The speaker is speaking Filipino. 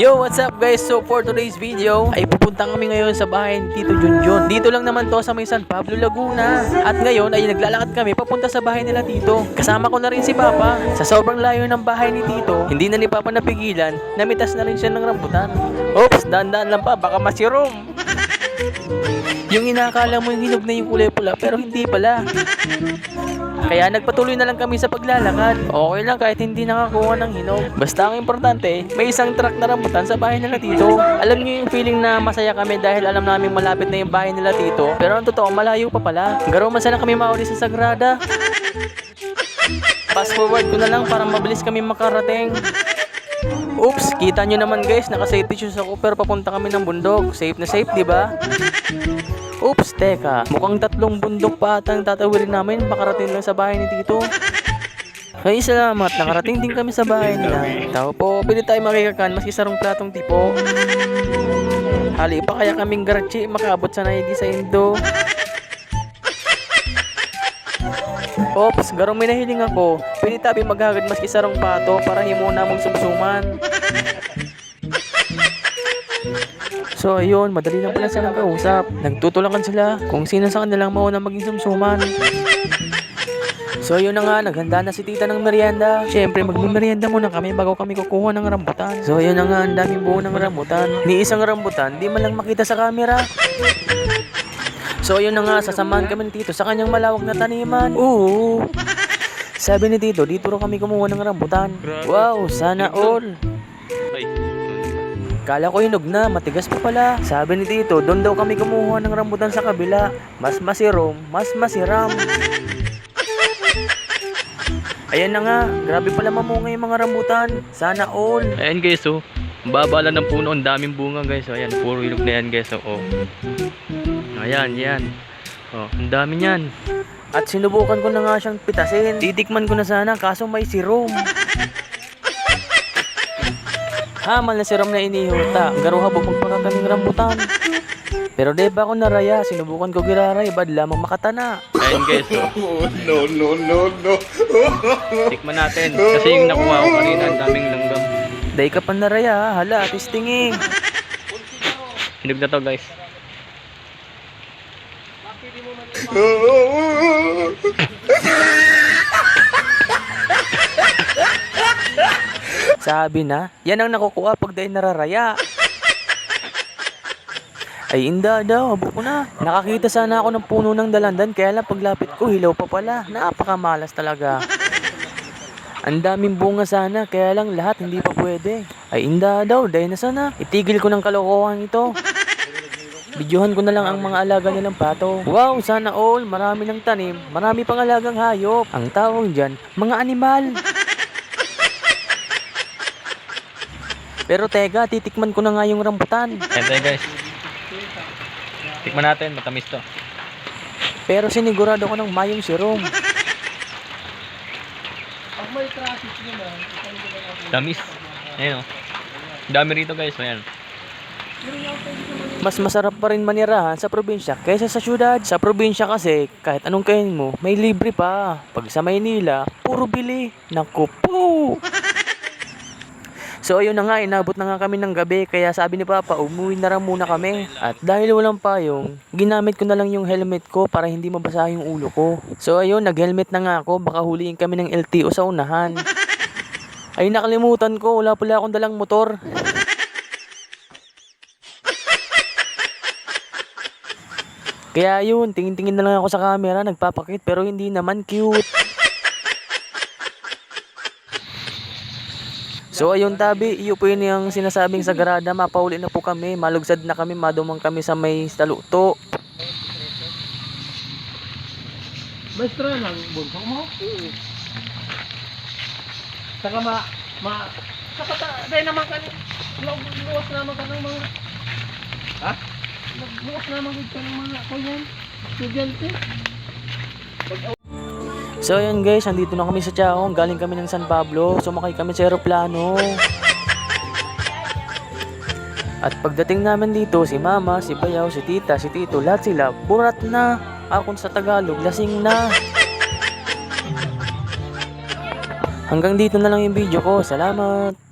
Yo, what's up guys? So for today's video ay pupunta kami ngayon sa bahay ni Tito Junjun. Dito lang naman to sa may San Pablo, Laguna. At ngayon ay naglalakad kami papunta sa bahay nila Tito. Kasama ko na rin si Papa. Sa sobrang layo ng bahay ni Tito, hindi na ni Papa napigilan, namitas na rin siya ng rambutan. Oops, dahan-dahan lang pa, baka masirom. Yung inakala mo yung hinog na yung kulay pula pero hindi pala. Kaya nagpatuloy na lang kami sa paglalakad. Okay lang kahit hindi nakakuha ng hinog. Basta ang importante, may isang truck na rambutan sa bahay nila Tito. Alam niyo yung feeling na masaya kami dahil alam namin malapit na yung bahay nila Tito. Pero ang totoo, malayo pa pala. Garo man sana kami mauli sa Sagrada. Fast forward ko na lang para mabilis kami makarating. Oops, kita nyo naman guys, naka-safety shoes ako pero papunta kami ng bundok. Safe na safe, di ba? Oops, teka, mukhang 3 bundok pa atang tatawirin namin makarating lang sa bahay ni Tito. Ay, salamat, nakarating din kami sa bahay nila. Tao po, pwede tayo makikakan maski sarong platong tipo. Hali pa kaya kaming garatsi makaabot sa naidi sa Indo. Oops, garong may nahiling ako. Pwede tabi maghagad maski sarong pato para himuna mong sumsuman. So ayun, madali lang pala silang kausap. Nagtutulakan sila kung sino sa kanilang mauna maging sumsuman. So ayun na nga, naghanda na si tita ng merienda. Siyempre magmimerienda muna kami bago kami kukuha ng rambutan. So ayun na nga, ang daming buo ng rambutan. Ni isang rambutan, di man lang makita sa camera. So ayun na nga, sasamahan kami ni Tito sa kanyang malawak na taniman. Oo. Sabi ni Tito, dito ro kami kumuha ng rambutan. Wow, sana all. Kala ko hinog na, matigas pa pala. Sabi ni Tito, doon daw kami kumuha ng rambutan sa kabila. Mas masirom, mas masiram. Ayan na nga, grabe pala mamunga yung mga rambutan. Sana all. Ayan guys, oh. Baba lang ng puno, ang daming bunga guys. Oh, ayan, puro hinog na yan guys. Oh. Ayan, yan. Oh, ang dami niyan. At sinubukan ko na nga siyang pitasin. Titikman ko na sana, kaso may sirom. Hamal na sirom na inihuta. Garuha bukog pa kaming rambutan. Pero di ba ako naraya, sinubukan ko giraray, bad lamang makatana. Ayan guys, oh. No. Tikman natin. Kasi yung nakuha ko kanina, ang daming langgam. Day ka pa naraya, hala, tistingin. Hinog na to guys. Sabi na, yan ang nakukuha pag dahil nararaya. Ay inda daw, habo ko na. Nakakita sana ako ng puno ng dalandan, kaya lang paglapit ko, hilaw pa pala. Napakamalas talaga. Ang daming bunga sana, kaya lang lahat hindi pa pwede. Ay inda daw, dahil na sana. Itigil ko ng kalokohan ito. Videohan ko na lang ang mga alaga nilang pato. Wow, sana all, marami ng tanim, marami pang alagang hayop. Ang tawag dyan, mga animal. Pero teka, titikman ko na nga yung rambutan. Ayan tayo guys. Tikman natin, matamis to. Pero sinigurado ko ng mayong sirom. Tamis. Ayan oh. Dami rito guys, ayan. Mas masarap pa rin manirahan sa probinsya kaysa sa syudad. Sa probinsya kasi, kahit anong kainin mo, may libre pa. Pag sa Maynila, puro bili. Naku po! So ayun na nga, inabot na nga kami ng gabi. Kaya sabi ni Papa, umuwi na lang muna kami. At dahil walang payong, ginamit ko na lang yung helmet ko para hindi mabasa yung ulo ko. So ayun, nag-helmet na nga ako. Baka huliin kami ng LTO sa unahan. Ay nakalimutan ko, wala pala akong dalang motor. Kaya yun, tingin-tingin na lang ako sa camera, nagpapakit pero hindi naman cute. So ayun tabi, iyo po yun yung sinasabing Sagrada, mapauli na po kami, malugsad na kami, madumang kami sa may taluto. Maestra ng bunsong mo? Saka saka dahil naman ka, luwas naman ka ng mga, ha? Luwas naman ka ng mga kuyan, estudyante. So ayun guys, andito na kami sa Chaong, galing kami ng San Pablo, sumakay kami sa aeroplano. At pagdating namin dito, si Mama, si Bayaw, si Tita, si Tito, lahat sila, burat na. Ako sa Tagalog, lasing na. Hanggang dito na lang yung video ko. Salamat!